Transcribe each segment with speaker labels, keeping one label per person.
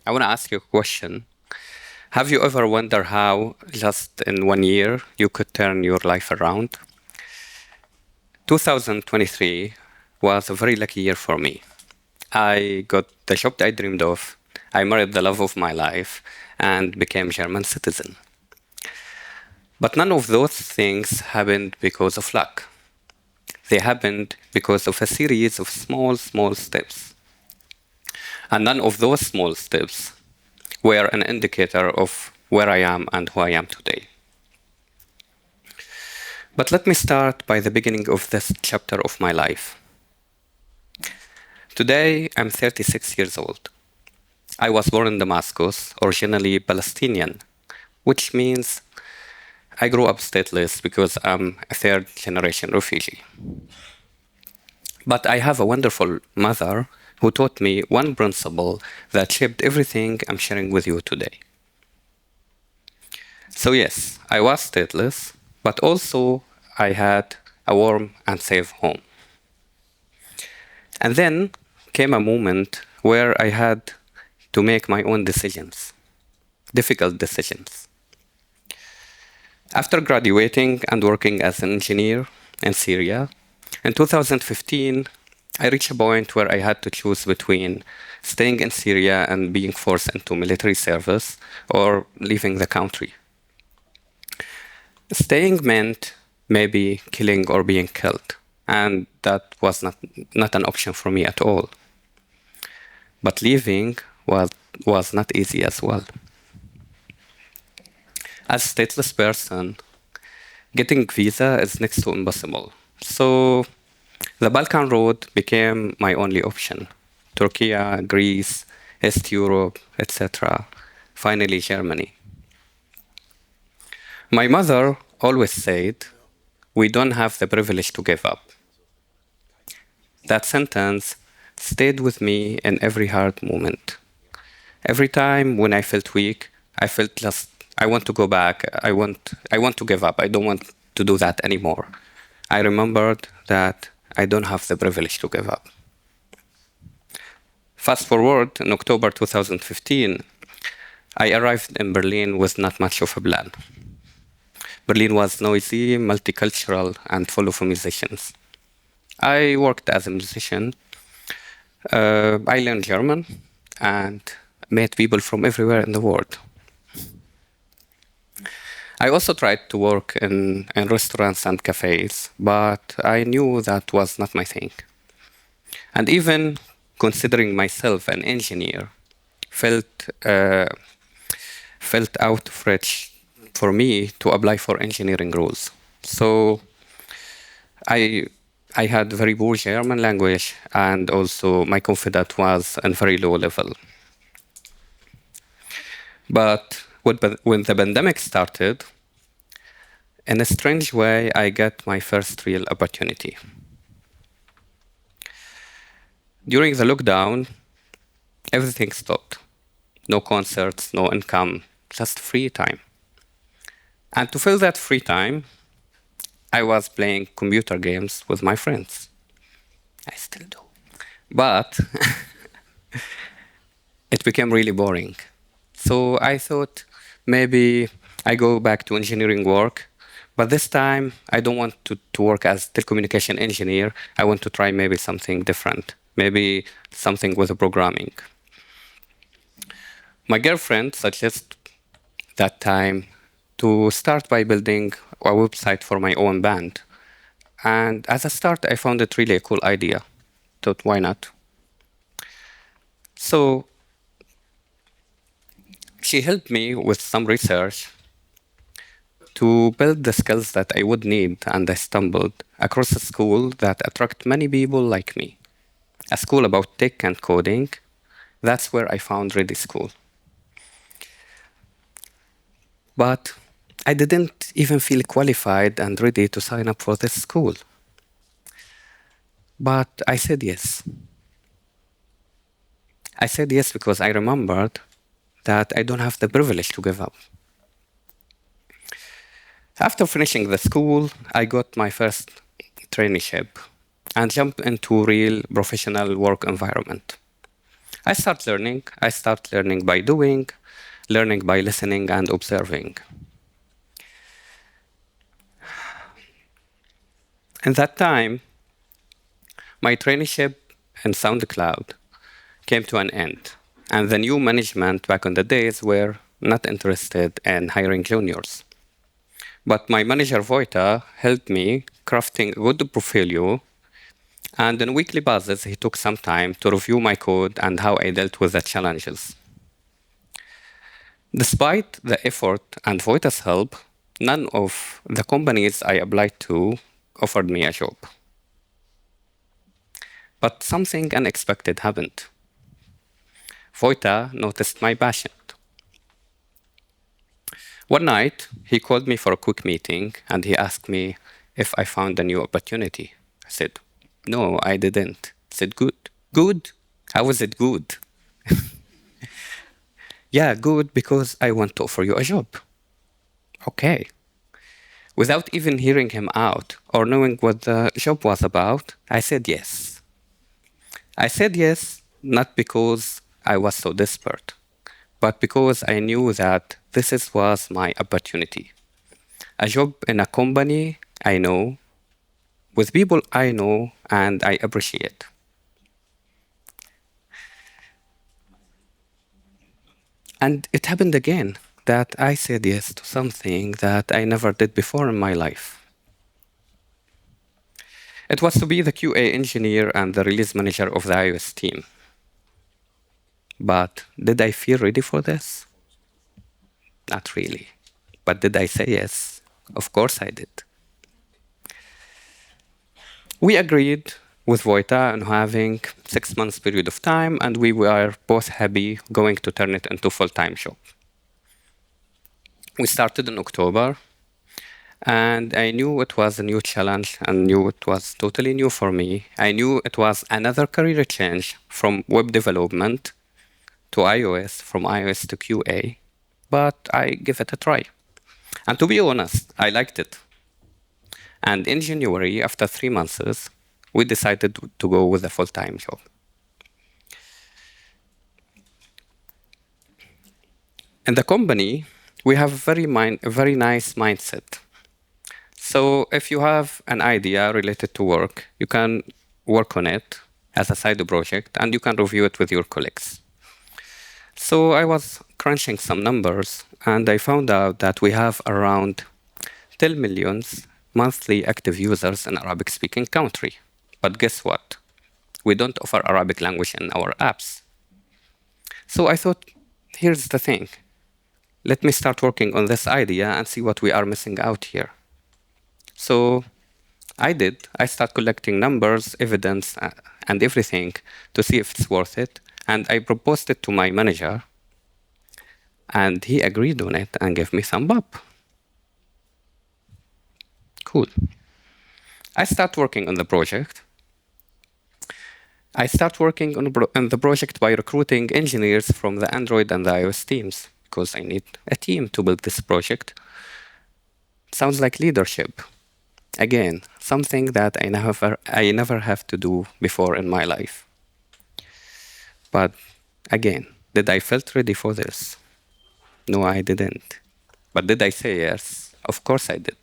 Speaker 1: I want to ask you a question. Have you ever wondered how, just in 1 year, you could turn your life around? 2023 was a very lucky year for me. I got the job that I dreamed of, I married the love of my life, and became German citizen. But none of those things happened because of luck. They happened because of a series of small steps. And none of those small steps were an indicator of where I am and who I am today. But let me start by the beginning of this chapter of my life. Today, I'm 36 years old. I was born in Damascus, originally Palestinian, which means I grew up stateless because I'm a third generation refugee. But I have a wonderful mother who taught me one principle that shaped everything I'm sharing with you today. So, yes, I was stateless, but also I had a warm and safe home. And then came a moment where I had to make my own decisions, difficult decisions. After graduating and working as an engineer in Syria, in 2015, I reached a point where I had to choose between staying in Syria and being forced into military service or leaving the country. Staying meant maybe killing or being killed, and that was not an option for me at all. But leaving was not easy as well. As a stateless person, getting visa is next to impossible. So the Balkan road became my only option. Turkey, Greece, East Europe, etc. Finally, Germany. My mother always said, "We don't have the privilege to give up." That sentence stayed with me in every hard moment. Every time when I felt weak, I felt just I want to go back. I want to give up. I don't want to do that anymore. I remembered that I don't have the privilege to give up. Fast forward in October 2015, I arrived in Berlin with not much of a plan. Berlin was noisy, multicultural, and full of musicians. I worked as a musician. I learned German and met people from everywhere in the world. I also tried to work in restaurants and cafes, but I knew that was not my thing. And even considering myself an engineer felt out of reach for me to apply for engineering roles. So I I had very poor German language, and also my confidence was on very low level. But when the pandemic started, in a strange way, I got my first real opportunity. During the lockdown, everything stopped. No concerts, no income, just free time. And to fill that free time, I was playing computer games with my friends. I still do. But it became really boring. So I thought maybe I go back to engineering work, but this time I don't want to work as telecommunication engineer. I want to try maybe something different, maybe something with programming. My girlfriend suggested that time to start by building a website for my own band. And as a start, I found it really a cool idea. Thought, why not? So she helped me with some research to build the skills that I would need, and I stumbled across a school that attracted many people like me. A school about tech and coding. That's where I found Ready School. But I didn't even feel qualified and ready to sign up for this school. But I said yes. I said yes because I remembered that I don't have the privilege to give up. After finishing the school, I got my first traineeship and jumped into real professional work environment. I start learning. I start learning by doing, learning by listening and observing. In that time, my traineeship in SoundCloud came to an end, and the new management back in the days were not interested in hiring juniors. But my manager Vojta helped me crafting a good portfolio, and on a weekly basis, he took some time to review my code and how I dealt with the challenges. Despite the effort and Vojta's help, none of the companies I applied to offered me a job. But something unexpected happened. Vojta noticed my passion. One night, he called me for a quick meeting and he asked me if I found a new opportunity. I said, no, I didn't. He said, good. Good? How was it good? Yeah, good because I want to offer you a job. Okay. Without even hearing him out or knowing what the job was about, I said yes. I said yes not because I was so desperate, but because I knew that was my opportunity. A job in a company I know, with people I know and I appreciate. And it happened again that I said yes to something that I never did before in my life. It was to be the QA engineer and the release manager of the iOS team. But did I feel ready for this? Not really. But did I say yes? Of course I did. We agreed with Vojta on having 6 months period of time, and we were both happy going to turn it into full-time job. We started in October, and I knew it was a new challenge and knew it was totally new for me. I knew it was another career change from web development to iOS, from iOS to QA, but I gave it a try. And to be honest, I liked it. And in January, after 3 months, we decided to go with a full-time job. In the company, we have a very nice mindset. So if you have an idea related to work, you can work on it as a side project and you can review it with your colleagues. So I was crunching some numbers and I found out that we have around 10 million monthly active users in Arabic speaking country. But guess what? We don't offer Arabic language in our apps. So I thought, here's the thing. Let me start working on this idea and see what we are missing out here. So I did. I started collecting numbers, evidence, and everything to see if it's worth it. And I proposed it to my manager. And he agreed on it and gave me thumb up. Cool. I start working on the project. I start working on the project by recruiting engineers from the Android and the iOS teams because I need a team to build this project. Sounds like leadership. Again, something that I never have to do before in my life. But again, did I felt ready for this? No, I didn't. But did I say yes? Of course I did.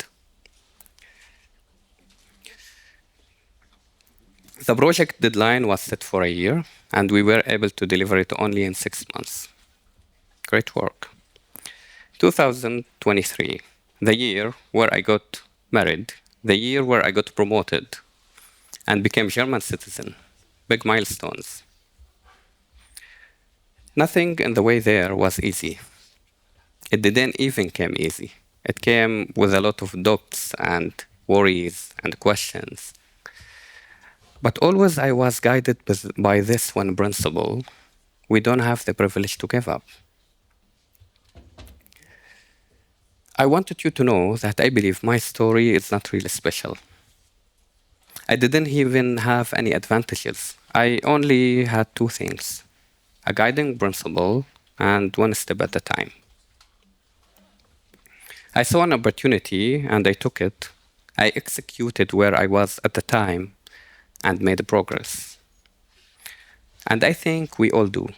Speaker 1: The project deadline was set for a year, and we were able to deliver it only in 6 months. Great work. 2023, the year where I got married, the year where I got promoted and became German citizen. Big milestones. Nothing in the way there was easy. It didn't even come easy. It came with a lot of doubts and worries and questions. But always I was guided by this one principle. We don't have the privilege to give up. I wanted you to know that I believe my story is not really special. I didn't even have any advantages. I only had 2 things, a guiding principle and one step at a time. I saw an opportunity and I took it. I executed where I was at the time and made progress. And I think we all do.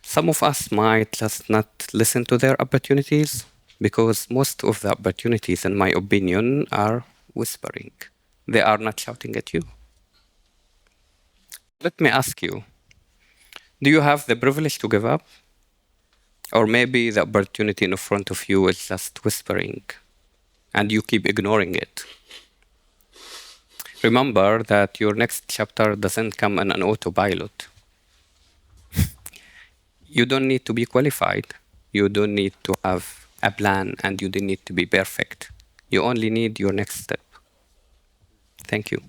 Speaker 1: Some of us might just not listen to their opportunities because most of the opportunities, in my opinion, are whispering. They are not shouting at you. Let me ask you, do you have the privilege to give up? Or maybe the opportunity in front of you is just whispering and you keep ignoring it. Remember that your next chapter doesn't come in an autopilot. You don't need to be qualified. You don't need to have a plan and you don't need to be perfect. You only need your next step. Thank you.